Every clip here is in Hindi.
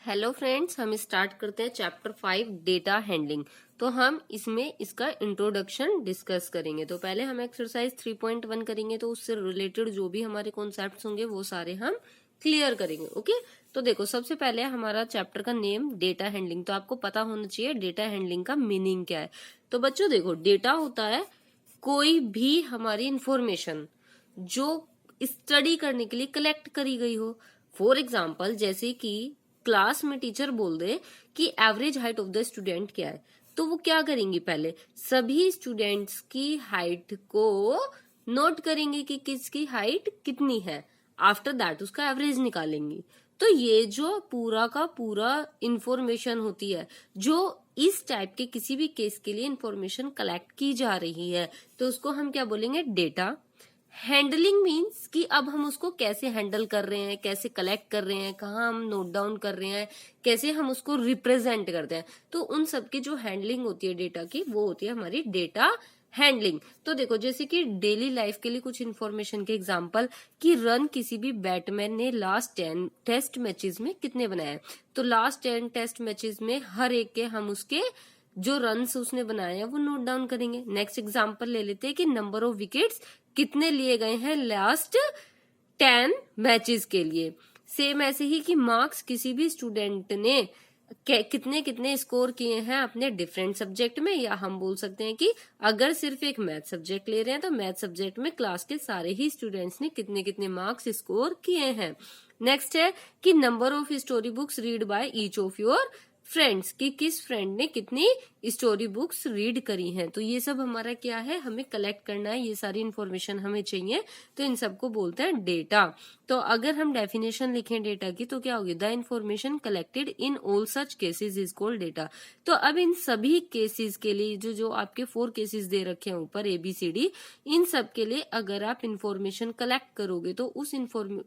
हेलो फ्रेंड्स, हम स्टार्ट करते हैं चैप्टर 5 डेटा हैंडलिंग। तो हम इसमें इसका इंट्रोडक्शन डिस्कस करेंगे। तो पहले हम एक्सरसाइज 3.1 करेंगे, तो उससे रिलेटेड जो भी हमारे कॉन्सेप्ट्स होंगे वो सारे हम क्लियर करेंगे। ओके, तो देखो सबसे पहले हमारा चैप्टर का नेम डेटा हैंडलिंग। तो आपको पता होना चाहिए डेटा हैंडलिंग का मीनिंग क्या है। तो बच्चों देखो, डेटा होता है कोई भी हमारी इंफॉर्मेशन जो स्टडी करने के लिए कलेक्ट करी गई हो। फॉर एग्जाम्पल, जैसे कि क्लास में टीचर बोल दे कि average height of the student क्या है, तो वो क्या करेंगी, पहले सभी स्टूडेंट्स की हाइट को नोट करेंगे कि किसकी हाइट कितनी है। आफ्टर दैट उसका एवरेज निकालेंगी। तो ये जो पूरा का पूरा इंफॉर्मेशन होती है, जो इस टाइप के किसी भी केस के लिए इंफॉर्मेशन कलेक्ट की जा रही है, तो उसको हम क्या बोलेंगे, डेटा। हैंडलिंग मीन्स कि अब हम उसको कैसे हैंडल कर रहे हैं, कैसे कलेक्ट कर रहे हैं, कहाँ हम नोट डाउन कर रहे हैं, कैसे हम उसको रिप्रेजेंट करते हैं। तो उन सब की जो हैंडलिंग होती है डेटा की, वो होती है हमारी डेटा हैंडलिंग। तो देखो, जैसे कि डेली लाइफ के लिए कुछ इन्फॉर्मेशन के एग्जांपल, कि रन किसी भी बैट्समैन ने लास्ट 10 टेस्ट मैचेस में कितने बनाए। तो लास्ट 10 टेस्ट मैचेस में हर एक के हम उसके जो रन्स उसने बनाए हैं वो नोट डाउन करेंगे। नेक्स्ट एग्जांपल ले लेते हैं कि नंबर ऑफ विकेट्स कितने लिए गए हैं लास्ट 10 मैचेस के लिए। सेम ऐसे ही कि मार्क्स किसी भी स्टूडेंट ने कितने कितने स्कोर किए हैं अपने डिफरेंट सब्जेक्ट में, या हम बोल सकते हैं कि अगर सिर्फ एक मैथ सब्जेक्ट ले रहे हैं तो मैथ सब्जेक्ट में क्लास के सारे ही स्टूडेंट्स ने कितने कितने मार्क्स स्कोर किए हैं। नेक्स्ट है कि number of story books read by each of your friends, कि किस फ्रेंड ने कितनी स्टोरी बुक्स रीड करी हैं। तो ये सब हमारा क्या है, हमें कलेक्ट करना है, ये सारी इन्फॉर्मेशन हमें चाहिए, तो इन सबको बोलते हैं डेटा। तो अगर हम डेफिनेशन लिखें डेटा की, तो क्या होगी, the information collected in all such cases is called data. तो अब इन सभी केसेस के लिए जो जो आपके 4 केसेस दे रखे हैं ऊपर ABCD, इन सब के लिए अगर आप इन्फॉर्मेशन कलेक्ट करोगे तो उस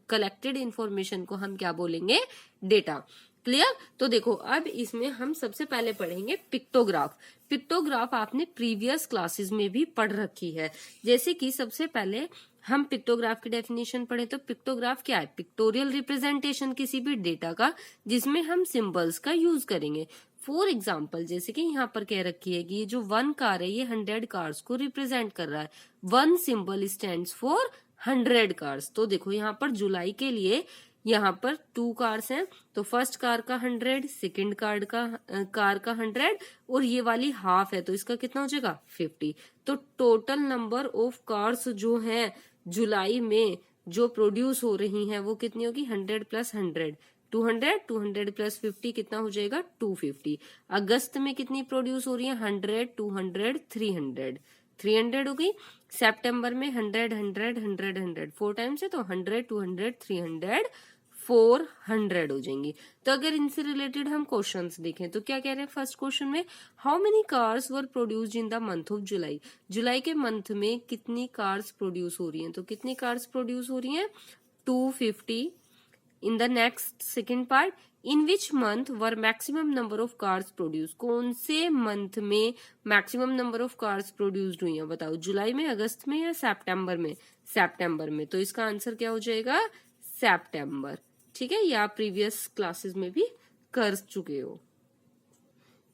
कलेक्टेड इन्फॉर्मेशन को हम क्या बोलेंगे, डेटा। क्लियर। तो देखो, अब इसमें हम सबसे पहले पढ़ेंगे पिक्टोग्राफ। पिक्टोग्राफ आपने प्रीवियस क्लासेस में भी पढ़ रखी है। जैसे कि सबसे पहले हम पिक्टोग्राफ की डेफिनेशन पढ़े, तो पिक्टोग्राफ क्या है, पिक्टोरियल रिप्रेजेंटेशन किसी भी डेटा का जिसमें हम सिंबल्स का यूज करेंगे। फॉर एग्जाम्पल, जैसे कि यहाँ पर कह रखी है कि ये जो 1 कार है ये 100 कार्स को रिप्रेजेंट कर रहा है। 1 सिंबल स्टैंड्स फॉर 100 कार्स। तो देखो यहाँ पर जुलाई के लिए यहाँ पर 2 कार्स हैं, तो फर्स्ट कार का 100, सेकेंड कार का 100, और ये वाली हाफ है तो इसका कितना हो जाएगा, 50। तो टोटल नंबर ऑफ कार्स जो है जुलाई में जो प्रोड्यूस हो रही हैं वो कितनी होगी, 100 प्लस 100 200, 200 प्लस 50 कितना हो जाएगा, 250। अगस्त में कितनी प्रोड्यूस हो रही है, 100, 200, 300 300 हो गई। सितंबर में 100 100 100 100 4 टाइम्स है, तो 100 200 300 400 हो जाएंगी। तो अगर इनसे रिलेटेड हम क्वेश्चंस देखें तो क्या कह रहे हैं फर्स्ट क्वेश्चन में, how many cars were produced in the month of July. जुलाई के मंथ में कितनी कार्स प्रोड्यूस हो रही हैं, तो कितनी कार्स प्रोड्यूस हो रही हैं, 250। In the next second part, in which month were maximum number of cars produce. कौन से मंथ में maximum number of cars produced हुई है, बताओ, जुलाई में, अगस्त में, या सितंबर में। सितंबर में, तो इसका आंसर क्या हो जाएगा, सितंबर। ठीक है, ये आप प्रीवियस क्लासेस में भी कर चुके हो।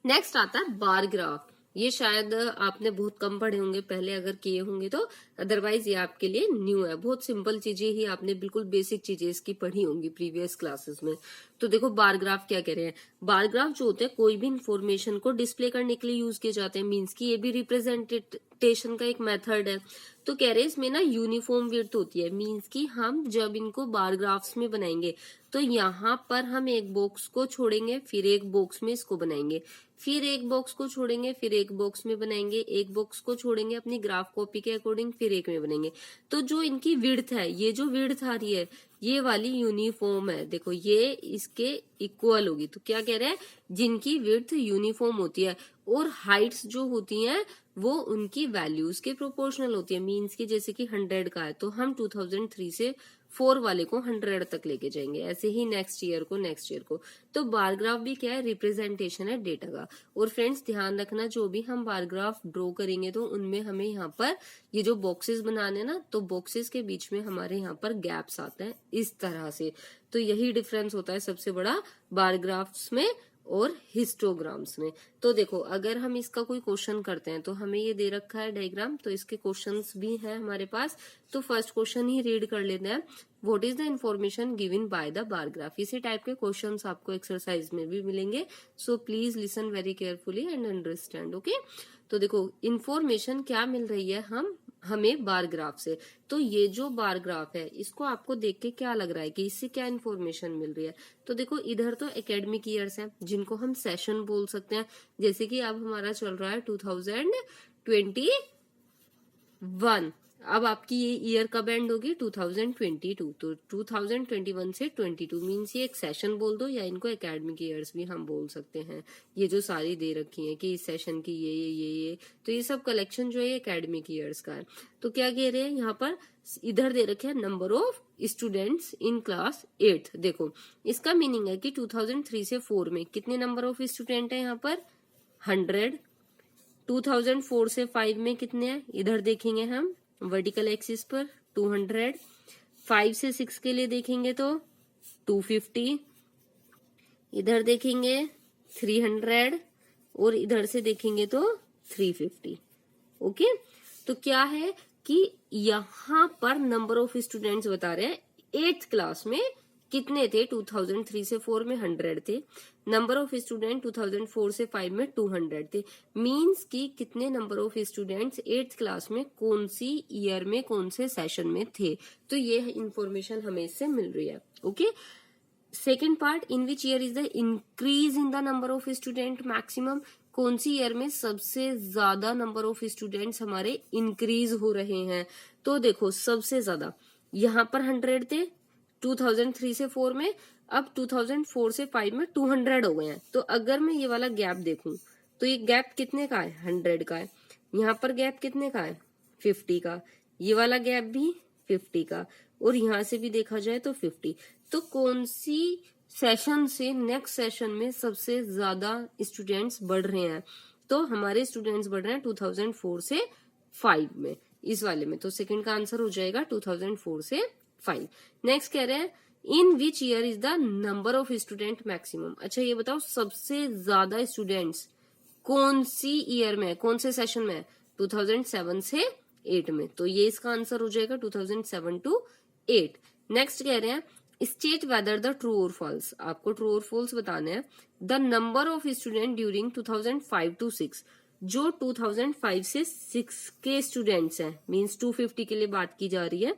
नेक्स्ट आता है बार ग्राफ। ये शायद आपने बहुत कम पढ़े होंगे पहले, अगर किए होंगे तो, अदरवाइज ये आपके लिए न्यू है। बहुत सिंपल चीजें ही आपने, बिल्कुल बेसिक चीजें इसकी पढ़ी होंगी प्रीवियस क्लासेस में। तो देखो बार ग्राफ क्या कह रहे हैं, बार ग्राफ जो होते हैं कोई भी इंफॉर्मेशन को डिस्प्ले करने के लिए यूज किए जाते हैं, मीन्स की ये भी रिप्रेजेंटेशन का एक मेथड है। तो कह रहे हैं इसमें ना यूनिफॉर्म विड्थ होती है, मीन्स की हम जब इनको बार ग्राफ्स में बनाएंगे तो यहाँ पर हम एक बॉक्स को छोड़ेंगे, फिर एक बॉक्स में इसको बनाएंगे, फिर एक बॉक्स को छोड़ेंगे, फिर एक बॉक्स में बनाएंगे, एक बॉक्स को छोड़ेंगे अपनी ग्राफ कॉपी के अकॉर्डिंग, फिर एक में बनाएंगे। तो जो इनकी विड्थ है, ये जो विड्थ आ रही है ये वाली यूनिफॉर्म है, देखो ये इसके इक्वल होगी। तो क्या कह रहे हैं, जिनकी विड्थ यूनिफॉर्म होती है और हाइट्स जो होती हैं वो उनकी वैल्यूज के प्रोपोर्शनल होती है, मीन्स की जैसे कि 100 का है तो हम 2003 से 4 वाले को 100 तक लेके जाएंगे, ऐसे ही नेक्स्ट ईयर को। तो बार ग्राफ भी क्या है, रिप्रेजेंटेशन है डेटा का। और फ्रेंड्स ध्यान रखना, जो भी हम बार ग्राफ ड्रॉ करेंगे तो उनमें हमें यहाँ पर ये जो बॉक्सेस बनाने ना, तो बॉक्सेस के बीच में हमारे यहाँ पर गैप्स आते हैं इस तरह से। तो यही डिफरेंस होता है सबसे बड़ा बार ग्राफ्स में और हिस्टोग्राम्स में। तो देखो अगर हम इसका कोई क्वेश्चन करते हैं तो हमें ये दे रखा है डायग्राम, तो इसके क्वेश्चंस भी हैं हमारे पास। तो फर्स्ट क्वेश्चन ही रीड कर लेते हैं। What is the information given by the bar graph. इसी टाइप के क्वेश्चंस आपको एक्सरसाइज में भी मिलेंगे, so please listen very carefully and understand. Okay, तो देखो इंफॉर्मेशन क्या मिल रही है हमें बार ग्राफ से। तो ये जो बार ग्राफ है इसको आपको देख के क्या लग रहा है कि इससे क्या इन्फॉर्मेशन मिल रही है। तो देखो इधर तो एकेडमिक ईयर्स हैं जिनको हम सेशन बोल सकते हैं, जैसे कि अब हमारा चल रहा है 2021। अब आपकी ये ईयर कब एंड होगी 2022, तो 2021 से 22 मीन्स ये एक सेशन बोल दो या इनको एकेडमिक ईयर्स भी हम बोल सकते हैं। ये जो सारी दे रखी है कि इस सेशन की ये तो ये सब कलेक्शन जो है एकेडमिक ईयर्स का है। तो क्या कह रहे हैं यहाँ पर, इधर दे रखे हैं number of students in class 8। देखो इसका मीनिंग है कि 2003 से 4 में कितने नंबर ऑफ स्टूडेंट है यहाँ पर 100। 2004 से 5 में कितने हैं, इधर देखेंगे हम वर्टिकल एक्सिस पर 200। 5 से 6 के लिए देखेंगे तो 250, इधर देखेंगे 300 और इधर से देखेंगे तो 350। ओके, तो क्या है कि यहाँ पर नंबर ऑफ स्टूडेंट्स बता रहे हैं 8th क्लास में कितने थे। 2003 से 4 में 100 थे। नंबर ऑफ स्टूडेंट 2004 से 5 में 200 थे। मींस कि कितने number of students 8th class में कौन सी ईयर में कौन से सेशन में थे। तो ये इंफॉर्मेशन हमें इससे मिल रही है। Okay, second part, in which year is the increase in the number of student maximum. कौन सी ईयर में सबसे ज्यादा नंबर ऑफ स्टूडेंट्स हमारे इंक्रीज हो रहे हैं। तो देखो सबसे ज्यादा यहाँ पर 100 थे 2003 से 4 में, अब 2004 से 5 में 200 हो गए हैं। तो अगर मैं ये वाला गैप देखूं तो ये गैप कितने का है 100 का है। यहाँ पर गैप कितने का है 50 का, ये वाला गैप भी 50 का, और यहाँ से भी देखा जाए तो 50। तो कौन सी सेशन से नेक्स्ट सेशन में सबसे ज्यादा स्टूडेंट्स बढ़ रहे हैं। तो हमारे स्टूडेंट्स बढ़ रहे हैं 2004 से 5 में, इस वाले में। तो सेकंड का आंसर हो जाएगा 2004 से 5। नेक्स्ट कह रहे हैं in which year is the number of student maximum. अच्छा ये बताओ सबसे ज्यादा स्टूडेंट्स कौन सी ईयर में, कौन से सेशन में, 2007 से 8 में। तो ये इसका आंसर हो जाएगा 2007 to 8। नेक्स्ट कह रहे हैं स्टेट वेदर द ट्रू और फॉल्स। आपको ट्रू और फॉल्स बताने हैं। The number of student during 2005 to 6, जो 2005 से 6 के स्टूडेंट्स हैं, मींस 250 के लिए बात की जा रही है,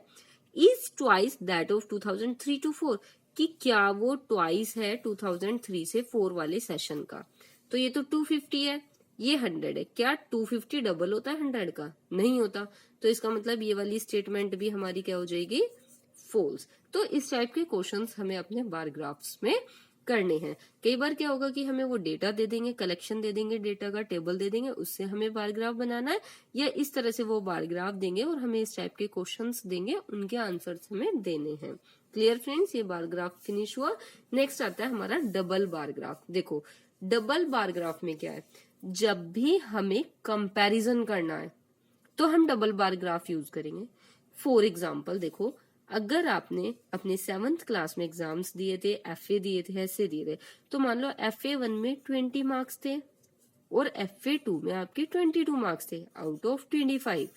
is twice that of 2003 to 4, कि क्या वो ट्वाइस है 2003 से 4 वाले सेशन का। तो ये तो 250 है, ये 100 है। क्या 250 डबल होता है 100 का? नहीं होता। तो इसका मतलब ये वाली स्टेटमेंट भी हमारी क्या हो जाएगी, फॉल्स। तो इस टाइप के क्वेश्चंस हमें अपने बार ग्राफ्स में करने हैं। कई बार क्या होगा कि हमें वो डेटा दे देंगे, कलेक्शन दे देंगे, डेटा का टेबल दे देंगे, उससे हमें बार ग्राफ बनाना है, या इस तरह से वो बार ग्राफ देंगे और हमें इस टाइप के क्वेश्चंस देंगे, उनके आंसर्स हमें देने हैं। क्लियर फ्रेंड्स, ये बार ग्राफ फिनिश हुआ। नेक्स्ट आता है हमारा डबल बार ग्राफ। देखो डबल बार ग्राफ में क्या है, जब भी हमें कंपैरिजन करना है तो हम डबल बार ग्राफ यूज करेंगे। फॉर एग्जाम्पल देखो, अगर आपने अपने 7th क्लास में एग्जाम्स दिए थे, FA दिए थे, ऐसे दिए थे, तो मान लो FA1 में 20 मार्क्स थे और FA2 में आपके 22 मार्क्स थे आउट ऑफ 25।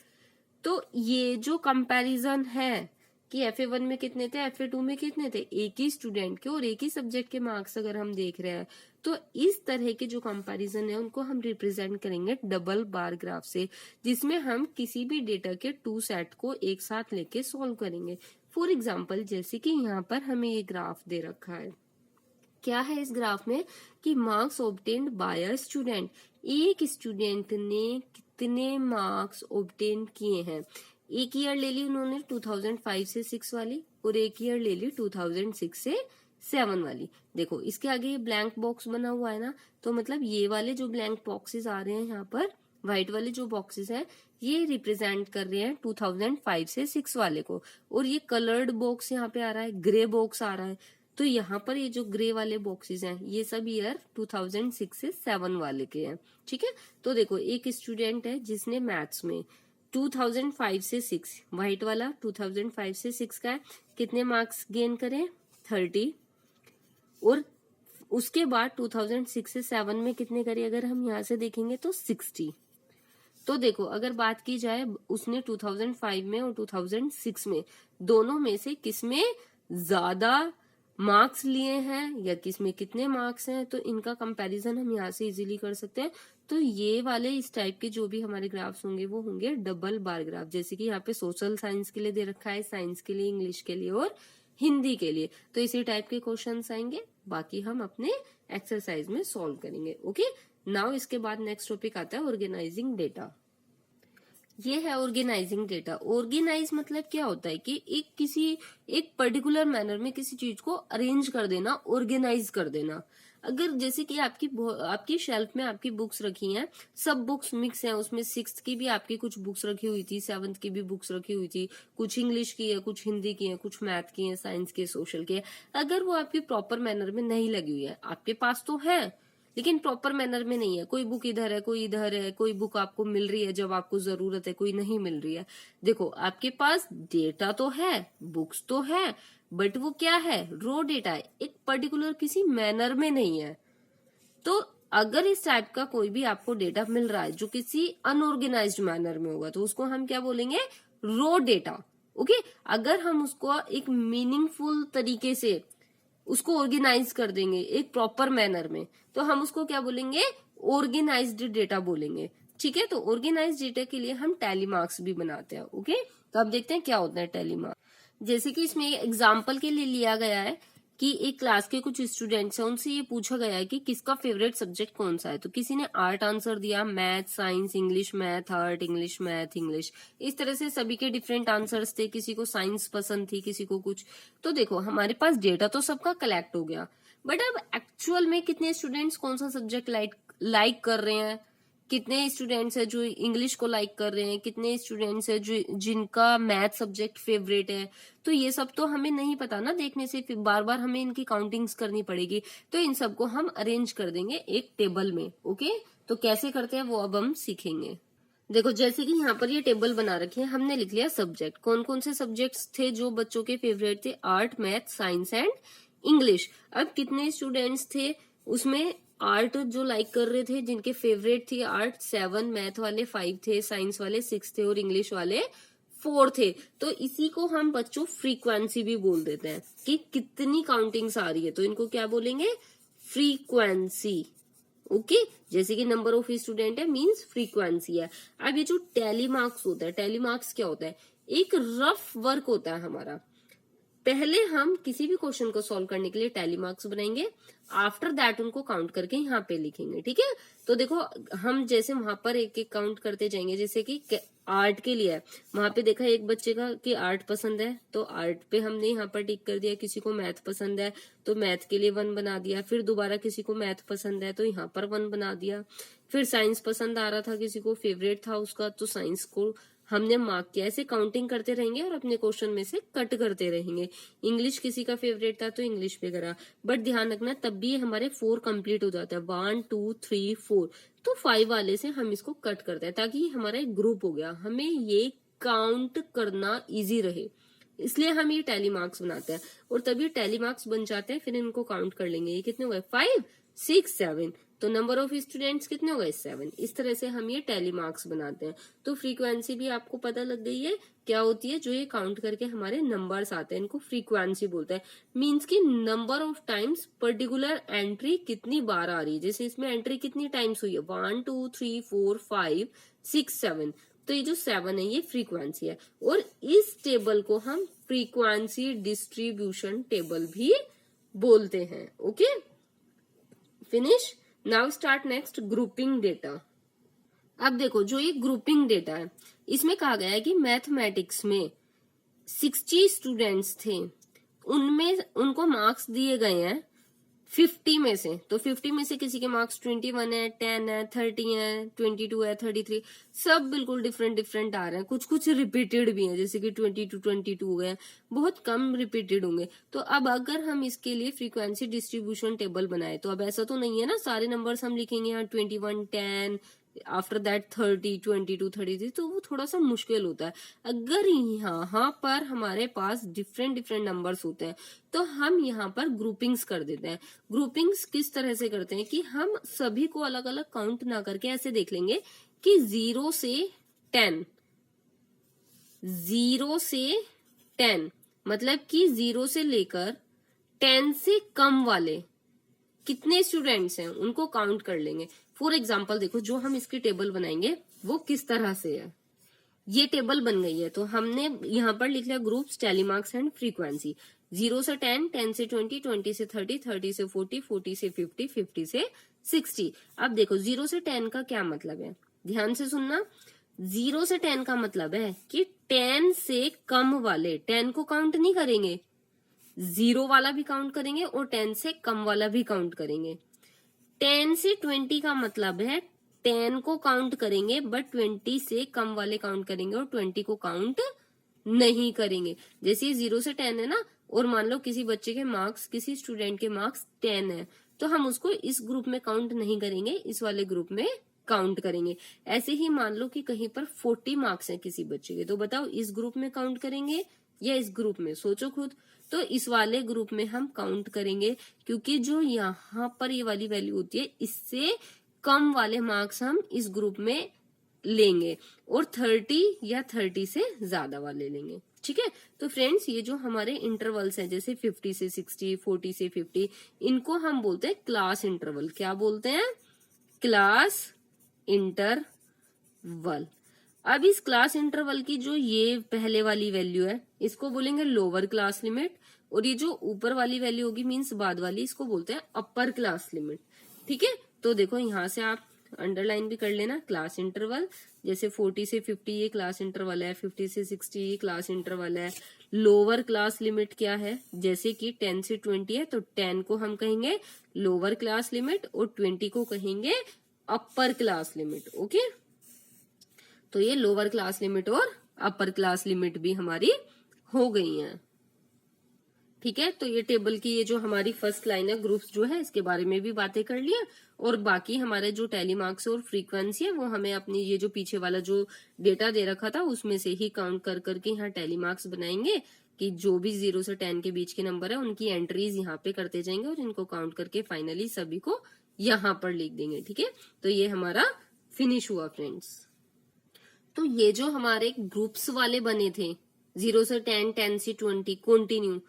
तो ये जो कंपैरिजन है कि FA1 में कितने थे, FA2 में कितने थे, एक ही स्टूडेंट के और एक ही सब्जेक्ट के मार्क्स अगर हम देख रहे हैं, तो इस तरह के जो कंपैरिजन है उनको हम रिप्रेजेंट करेंगे डबल बार ग्राफ से, जिसमें हम किसी भी डेटा के 2 सेट को एक साथ लेके सॉल्व करेंगे। फॉर एग्जाम्पल जैसे कि यहाँ पर हमें ये ग्राफ दे रखा है, क्या है इस ग्राफ में कि marks obtained by a student, एक स्टूडेंट ने कितने मार्क्स ऑब्टेन किए हैं। एक ईयर ले ली उन्होंने 2005 से 6 वाली और एक ईयर ले ली 2006 से 7 वाली। देखो इसके आगे ये ब्लैंक बॉक्स बना हुआ है ना, तो मतलब ये वाले जो ब्लैंक बॉक्सेस आ रहे हैं यहाँ पर, व्हाइट वाले जो बॉक्सेस हैं, ये रिप्रेजेंट कर रहे हैं 2005 से 6 वाले को, और ये कलर्ड बॉक्स यहाँ पे आ रहा है, ग्रे बॉक्स आ रहा है। तो यहाँ पर ये जो ग्रे वाले बॉक्सेस हैं ये सब ईयर 2006 से 7 वाले के हैं। ठीक है, तो देखो एक स्टूडेंट है जिसने मैथ्स में 2005 से 6, व्हाइट वाला 2005 से 6 का है, कितने मार्क्स गेन करें 30, और उसके बाद 2006 से 7 में कितने करे अगर हम यहाँ से देखेंगे तो 60। तो देखो अगर बात की जाए उसने 2005 में और 2006 में दोनों में से किसमें ज्यादा मार्क्स लिए हैं या किसमें कितने मार्क्स हैं, तो इनका कंपैरिजन हम यहाँ से इजीली कर सकते हैं। तो ये वाले इस टाइप के जो भी हमारे ग्राफ्स होंगे वो होंगे डबल बार ग्राफ, जैसे कि यहाँ पे सोशल साइंस के लिए दे रखा है, साइंस के लिए, इंग्लिश के लिए और हिंदी के लिए। तो इसी टाइप के क्वेश्चंस आएंगे, बाकी हम अपने एक्सरसाइज में सॉल्व करेंगे। ओके, नाउ इसके बाद नेक्स्ट टॉपिक आता है ऑर्गेनाइजिंग डेटा। ये है ऑर्गेनाइजिंग डेटा। ऑर्गेनाइज मतलब क्या होता है कि एक पर्टिकुलर मैनर में किसी चीज को अरेंज कर देना, ऑर्गेनाइज कर देना। अगर जैसे कि आपकी शेल्फ में आपकी बुक्स रखी हैं, सब बुक्स मिक्स हैं, उसमें 6th की भी आपकी कुछ बुक्स रखी हुई थी, 7th की भी बुक्स रखी हुई थी, कुछ इंग्लिश की है, कुछ हिंदी की है, कुछ मैथ की है, साइंस की, सोशल की है। अगर वो आपकी प्रॉपर मैनर में नहीं लगी हुई है, आपके पास तो है लेकिन प्रॉपर मैनर में नहीं है, कोई बुक इधर है, कोई इधर है, कोई बुक आपको मिल रही है जब आपको जरूरत है, कोई नहीं मिल रही है। देखो आपके पास डेटा तो है, बुक्स तो है, बट वो क्या है, रॉ डेटा है, एक पर्टिकुलर किसी मैनर में नहीं है। तो अगर इस टाइप का कोई भी आपको डेटा मिल रहा है जो किसी अनऑर्गेनाइज्ड मैनर में होगा तो उसको हम क्या बोलेंगे, रॉ डेटा। ओके, अगर हम उसको एक मीनिंगफुल तरीके से उसको ऑर्गेनाइज कर देंगे एक प्रॉपर मैनर में, तो हम उसको क्या बोलेंगे, ऑर्गेनाइज्ड डेटा बोलेंगे। ठीक है, तो ऑर्गेनाइज्ड डेटा के लिए हम टैली मार्क्स भी बनाते हैं। ओके, तो अब देखते हैं क्या होता है टैली मार्क्स। जैसे कि इसमें एग्जाम्पल के लिए लिया गया है कि एक क्लास के कुछ स्टूडेंट्स हैं, उनसे ये पूछा गया है कि किसका फेवरेट सब्जेक्ट कौन सा है। तो किसी ने आर्ट आंसर दिया, math, science, English, math, art, English, math, English, इस तरह से सभी के डिफरेंट आंसर्स थे। किसी को साइंस पसंद थी, किसी को कुछ। तो देखो हमारे पास डेटा तो सबका कलेक्ट हो गया, बट अब एक्चुअल में कितने स्टूडेंट्स कौन सा सब्जेक्ट लाइक कर रहे हैं, कितने स्टूडेंट्स है जो इंग्लिश को लाइक कर रहे हैं, कितने स्टूडेंट्स है जो जिनका मैथ सब्जेक्ट फेवरेट है, तो ये सब तो हमें नहीं पता ना देखने से, फिर बार बार हमें इनकी काउंटिंग्स करनी पड़ेगी। तो इन सबको हम अरेंज कर देंगे एक टेबल में। ओके, तो कैसे करते हैं वो अब हम सीखेंगे। देखो जैसे कि यहाँ पर ये टेबल बना रखे हैं, हमने लिख लिया सब्जेक्ट, कौन कौन से सब्जेक्ट्स थे जो बच्चों के फेवरेट थे, art, math, science and English. अब कितने स्टूडेंट्स थे उसमें, आर्ट जो लाइक कर रहे थे, जिनके फेवरेट थी आर्ट 7, मैथ वाले 5 थे, साइंस वाले 6 थे और इंग्लिश वाले 4 थे। तो इसी को हम बच्चों फ्रीक्वेंसी भी बोल देते हैं कि कितनी काउंटिंग्स आ रही है, तो इनको क्या बोलेंगे, फ्रीक्वेंसी। ओके, जैसे कि नंबर ऑफ स्टूडेंट है मींस फ्रीक्वेंसी है। अब ये जो टैली मार्क्स होता है, टैली मार्क्स क्या होता है, एक रफ वर्क होता है हमारा। पहले हम किसी भी क्वेश्चन को सॉल्व करने के लिए टैली मार्क्स बनाएंगे, आफ्टर दैट उनको काउंट करके यहाँ पे लिखेंगे। ठीक है, तो देखो हम जैसे वहां पर एक एक काउंट करते जाएंगे। जैसे कि आर्ट के लिए वहां पे देखा एक बच्चे का कि आर्ट पसंद है, तो आर्ट पे हमने यहाँ पर टिक कर दिया। किसी को मैथ पसंद है तो मैथ के लिए 1 बना दिया। फिर दोबारा किसी को मैथ पसंद है तो यहाँ पर 1 बना दिया। फिर साइंस पसंद आ रहा था, किसी को फेवरेट था उसका, तो साइंस को हमने मार्क किया। ऐसे काउंटिंग करते रहेंगे और अपने क्वेश्चन में से कट करते रहेंगे। इंग्लिश किसी का फेवरेट था तो इंग्लिश पे करा, बट ध्यान रखना तब भी हमारे 4 कंप्लीट हो जाता है, 1 2 3 4। तो 5 वाले से हम इसको कट करते हैं ताकि हमारा एक ग्रुप हो गया, हमें ये काउंट करना इजी रहे, इसलिए हम ये टैली मार्क्स बनाते हैं। और तभी टैली मार्क्स बन जाते हैं, फिर इनको काउंट कर लेंगे। ये कितने हो गए, 5 6 7, तो नंबर ऑफ स्टूडेंट्स कितने हो गए, 7। इस तरह से हम ये टैली मार्क्स बनाते हैं। तो फ्रीक्वेंसी भी आपको पता लग गई है क्या होती है, जो ये काउंट करके हमारे नंबर्स आते हैं, इनको फ्रीक्वेंसी बोलते हैं। मींस की number of times particular entry कितनी बार आ रही है। जैसे इसमें एंट्री कितनी टाइम्स हुई है, 1 2 3 4 5 6 7, तो ये जो 7 है ये फ्रीक्वेंसी है। और इस टेबल को हम फ्रीक्वेंसी डिस्ट्रीब्यूशन टेबल भी बोलते हैं। Okay, finish. Now start next grouping data. अब देखो जो ये ग्रुपिंग डेटा है, इसमें कहा गया है कि मैथमेटिक्स में 60 स्टूडेंट्स थे, उनमें उनको मार्क्स दिए गए हैं 50 में से। तो 50 में से किसी के मार्क्स 21 है, 10 है, 30 है, 22 है, 33, सब बिल्कुल डिफरेंट डिफरेंट आ रहे हैं। कुछ कुछ रिपीटेड भी हैं, जैसे कि 22 हो गए, बहुत कम रिपीटेड होंगे। तो अब अगर हम इसके लिए फ्रीक्वेंसी डिस्ट्रीब्यूशन टेबल बनाए, तो अब ऐसा तो नहीं है ना सारे नंबर्स हम लिखेंगे यहाँ 21 10 आफ्टर दैट 30, 22, 33, तो वो थोड़ा सा मुश्किल होता है। अगर यहाँ पर हमारे पास डिफरेंट डिफरेंट नंबर्स होते हैं तो हम यहाँ पर ग्रुपिंग्स कर देते हैं। ग्रुपिंग्स किस तरह से करते हैं कि हम सभी को अलग अलग काउंट ना करके ऐसे देख लेंगे कि 0 से 10, 0 से 10 मतलब कि 0 से लेकर 10 से कम वाले कितने स्टूडेंट्स हैं उनको काउंट कर लेंगे। फॉर एग्जाम्पल देखो, जो हम इसकी टेबल बनाएंगे वो किस तरह से है। ये टेबल बन गई है तो हमने यहाँ पर लिख लिया groups, tally marks and frequency. 0 से 10, 10 से 20, 20 से 30, 30 से 40, 40 से 50, 50 से 60। अब देखो 0 से 10 का क्या मतलब है, ध्यान से सुनना। 0 से 10 का मतलब है कि 10 से कम वाले 10 को काउंट नहीं करेंगे, 0 वाला भी काउंट करेंगे और 10 से कम वाला भी काउंट करेंगे। 10 से 20 का मतलब है 10 को काउंट करेंगे बट 20 से कम वाले काउंट करेंगे और 20 को काउंट नहीं करेंगे। जैसे 0 से 10 है ना, और मान लो किसी बच्चे के मार्क्स, किसी स्टूडेंट के मार्क्स 10 है, तो हम उसको इस ग्रुप में काउंट नहीं करेंगे, इस वाले ग्रुप में काउंट करेंगे। ऐसे ही मान लो कि कहीं पर 40 मार्क्स हैं किसी बच्चे के, तो बताओ इस ग्रुप में काउंट करेंगे या इस ग्रुप में, सोचो खुद। तो इस वाले ग्रुप में हम काउंट करेंगे, क्योंकि जो यहाँ पर ये वाली वैल्यू होती है इससे कम वाले मार्क्स हम इस ग्रुप में लेंगे और 30 या 30 से ज्यादा वाले लेंगे। ठीक है, तो फ्रेंड्स ये जो हमारे इंटरवल्स हैं जैसे 50 से 60, 40 से 50, इनको हम बोलते हैं क्लास इंटरवल। क्या बोलते हैं? Class interval. अब इस क्लास इंटरवल की जो ये पहले वाली वैल्यू है इसको बोलेंगे लोअर क्लास लिमिट, और ये जो ऊपर वाली वैल्यू होगी मीन्स बाद वाली, इसको बोलते हैं अपर क्लास लिमिट। ठीक है, तो देखो यहां से आप अंडरलाइन भी कर लेना क्लास इंटरवल। जैसे 40 से 50 ये क्लास इंटरवल है, 50 से 60 ये क्लास इंटरवल है। लोअर क्लास लिमिट क्या है? जैसे कि 10 से 20 है तो 10 को हम कहेंगे लोअर क्लास लिमिट और 20 को कहेंगे अपर क्लास लिमिट। ओके, तो ये लोअर क्लास लिमिट और अपर क्लास लिमिट भी हमारी हो गई हैं। ठीक है, तो ये टेबल की ये जो हमारी फर्स्ट लाइन है ग्रुप्स जो है इसके बारे में भी बातें कर लिया, और बाकी हमारे जो टैली मार्क्स और फ्रीक्वेंसी है वो हमें अपनी ये जो पीछे वाला जो डेटा दे रखा था उसमें से ही काउंट कर करके यहाँ टैली मार्क्स बनाएंगे कि जो भी 0 से 10 के बीच के नंबर है उनकी एंट्रीज यहाँ पे करते जाएंगे और इनको काउंट करके फाइनली सभी को यहाँ पर लिख देंगे। ठीक है, तो ये हमारा फिनिश हुआ फ्रेंड्स। तो ये जो हमारे ग्रुप्स वाले बने थे 0 से 10, 10 से 20 कंटिन्यू,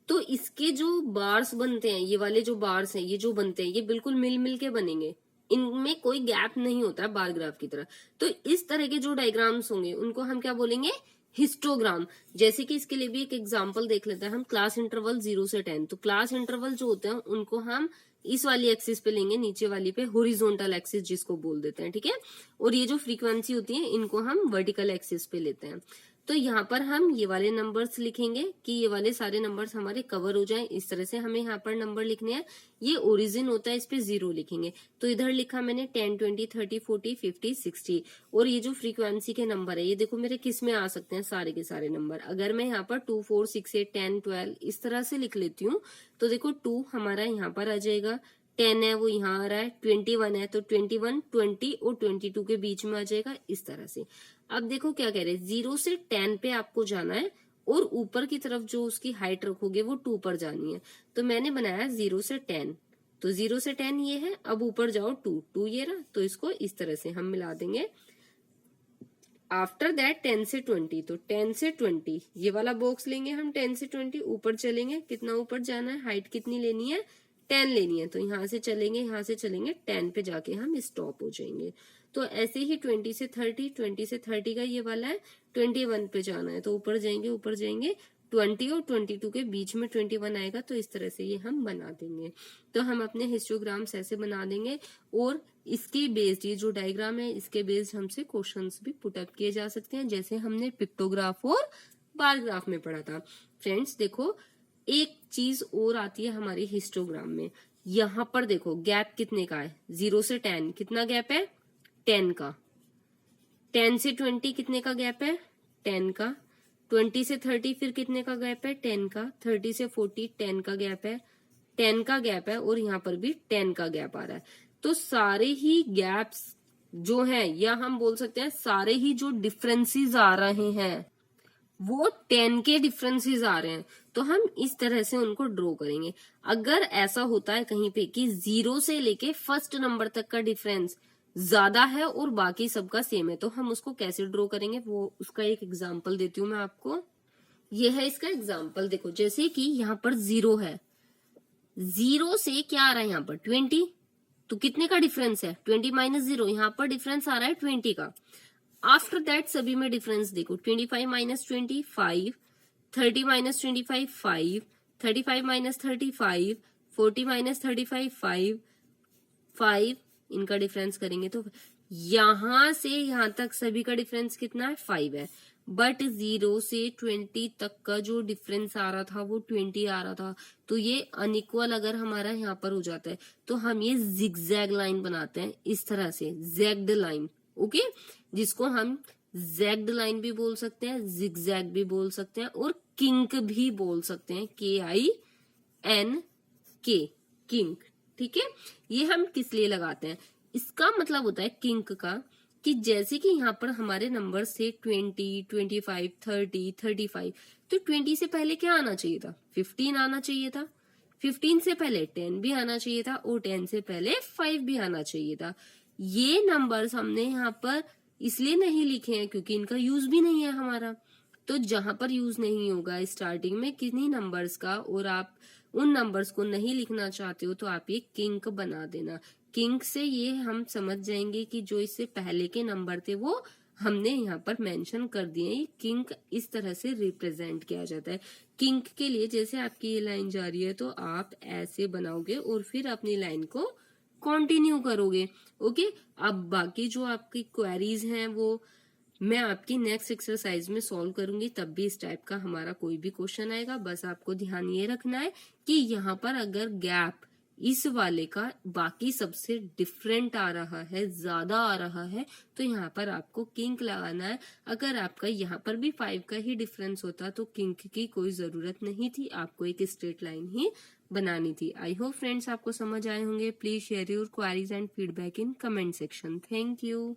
तो इसके जो बार्स बनते हैं, ये वाले जो बार्स हैं ये जो बनते हैं ये बिल्कुल मिल मिल के बनेंगे, इनमें कोई गैप नहीं होता है बार ग्राफ की तरह। तो इस तरह के जो डायग्राम्स होंगे उनको हम क्या बोलेंगे? हिस्टोग्राम। जैसे कि इसके लिए भी एक एग्जांपल देख लेते हैं हम, क्लास इंटरवल 0 से 10। तो क्लास इंटरवल जो होते हैं उनको हम इस वाली एक्सिस पे लेंगे, नीचे वाली पे हॉरिजॉन्टल एक्सिस जिसको बोल देते हैं। ठीक है, और ये जो फ्रीक्वेंसी होती है इनको हम वर्टिकल एक्सिस पे लेते हैं। तो यहाँ पर हम ये वाले नंबर्स लिखेंगे कि ये वाले सारे नंबर्स हमारे कवर हो जाएं, इस तरह से हमें यहाँ पर नंबर लिखने हैं। ये ओरिजिन होता है, इस पे 0 लिखेंगे। तो इधर लिखा मैंने 10, 20, 30, 40, 50, 60। और ये जो फ्रीक्वेंसी के नंबर है ये देखो मेरे किस में आ सकते हैं, सारे के सारे नंबर। अगर मैं यहाँ पर 2, 4, 6, 8, 10, 12 इस तरह से लिख लेती हूँ तो देखो 2 हमारा यहाँ पर आ जाएगा, 10 है वो यहाँ आ रहा है, 21 है तो 21, 20 और 22 के बीच में आ जाएगा, इस तरह से। अब देखो क्या कह रहे हैं, 0 से 10 पे आपको जाना है और ऊपर की तरफ जो उसकी हाइट रखोगे वो 2 पर जानी है। तो मैंने बनाया 0 से 10, तो 0 से 10 ये है, अब ऊपर जाओ 2 ये रहा, तो इसको इस तरह से हम मिला देंगे। आफ्टर दैट 10 से 20, तो 10 से 20 ये वाला बॉक्स लेंगे हम, 10 से 20 ऊपर चलेंगे, कितना ऊपर जाना है, हाइट कितनी लेनी है, 10 लेनी है। तो यहाँ से चलेंगे 10 पे जाके हम स्टॉप हो जाएंगे। तो ऐसे ही 20 से 30, 20 से 30 का ये वाला है, 21 पे जाना है तो ऊपर जाएंगे 20 और 22 के बीच में 21 आएगा, तो इस तरह से ये हम बना देंगे। तो हम अपने हिस्टोग्राम्स ऐसे बना देंगे, और इसके बेस्ड ये जो डायग्राम है इसके बेस्ड हमसे क्वेश्चंस भी पुट अप किए जा सकते हैं, जैसे हमने पिक्टोग्राफ और बार ग्राफ में पढ़ा था। फ्रेंड्स देखो एक चीज और आती है हमारी हिस्टोग्राम में, यहाँ पर देखो गैप कितने का है, 0 से 10 कितना गैप है, 10 का। 10 से 20 कितने का गैप है, 10 का। 20 से 30 फिर कितने का गैप है, 10 का। 30 से 40 10 का गैप है, 10 का गैप है, और यहाँ पर भी 10 का गैप आ रहा है। तो सारे ही गैप्स जो है, या हम बोल सकते हैं सारे ही जो डिफरेंसेस आ रहे हैं वो 10 के डिफरेंसेस आ रहे हैं, तो हम इस तरह से उनको ड्रॉ करेंगे। अगर ऐसा होता है कहीं पे कि 0 से लेके फर्स्ट नंबर तक का डिफरेंस ज्यादा है और बाकी सबका सेम है, तो हम उसको कैसे ड्रॉ करेंगे, वो उसका एक एग्जांपल देती हूँ मैं आपको। ये है इसका एग्जांपल, देखो जैसे कि यहाँ पर 0 है, 0 से क्या आ रहा है यहाँ पर 20, तो कितने का डिफरेंस है 20 माइनस 0, यहाँ पर डिफरेंस आ रहा है 20 का। आफ्टर दैट सभी में डिफरेंस देखो, 25 माइनस 25, 30 माइनस 25 5, 35 माइनस 35, 40 माइनस 35 5, इनका डिफरेंस करेंगे तो यहां से यहां तक सभी का डिफरेंस कितना है 5 है, बट 0 से 20 तक का जो डिफरेंस आ रहा था वो 20 आ रहा था, तो ये अनइक्वल अगर हमारा यहाँ पर हो जाता है तो हम ये जिगजैग लाइन बनाते हैं, इस तरह से जैग्ड लाइन, ओके, जिसको हम जैग्ड लाइन भी बोल सकते हैं, जिगजैग भी बोल सकते हैं और किंक भी बोल सकते हैं, KINK, किंक, ठीक है। ये हम किस लिए लगाते हैं, इसका मतलब होता है किंक का कि जैसे कि यहाँ पर हमारे नंबर से 20, 25, 30, 35, तो 20 से पहले क्या आना चाहिए था 15 आना चाहिए था, 15 से पहले 10 भी आना चाहिए था और 10 से पहले 5 भी आना चाहिए था। ये नंबर्स हमने यहाँ पर इसलिए नहीं लिखे हैं क्योंकि इनका यूज भी नहीं है हमारा, तो जहां पर यूज नहीं होगा स्टार्टिंग में किन्हीं नंबर्स का और आप उन नंबर्स को नहीं लिखना चाहते हो तो आप ये किंक बना देना। किंक से ये हम समझ जाएंगे कि जो इससे पहले के नंबर थे वो हमने यहाँ पर मेंशन कर दिए। किंक इस तरह से रिप्रेजेंट किया जाता है। किंक के लिए जैसे आपकी ये लाइन जा रही है तो आप ऐसे बनाओगे और फिर अपनी लाइन को कंटिन्यू करोगे, ओके। अब बाकी जो आपकी क्वेरीज हैं वो मैं आपकी नेक्स्ट एक्सरसाइज में सॉल्व करूंगी, तब भी इस टाइप का हमारा कोई भी क्वेश्चन आएगा। बस आपको ध्यान ये रखना है कि यहाँ पर अगर गैप इस वाले का बाकी सबसे डिफरेंट आ रहा है, ज्यादा आ रहा है, तो यहाँ पर आपको किंक लगाना है। अगर आपका यहाँ पर भी 5 का ही डिफरेंस होता तो किंक की कोई जरूरत नहीं थी, आपको एक स्ट्रेट लाइन ही बनानी थी। आई होप फ्रेंड्स आपको समझ आए होंगे। Please share your queries and feedback in comment section. Thank you.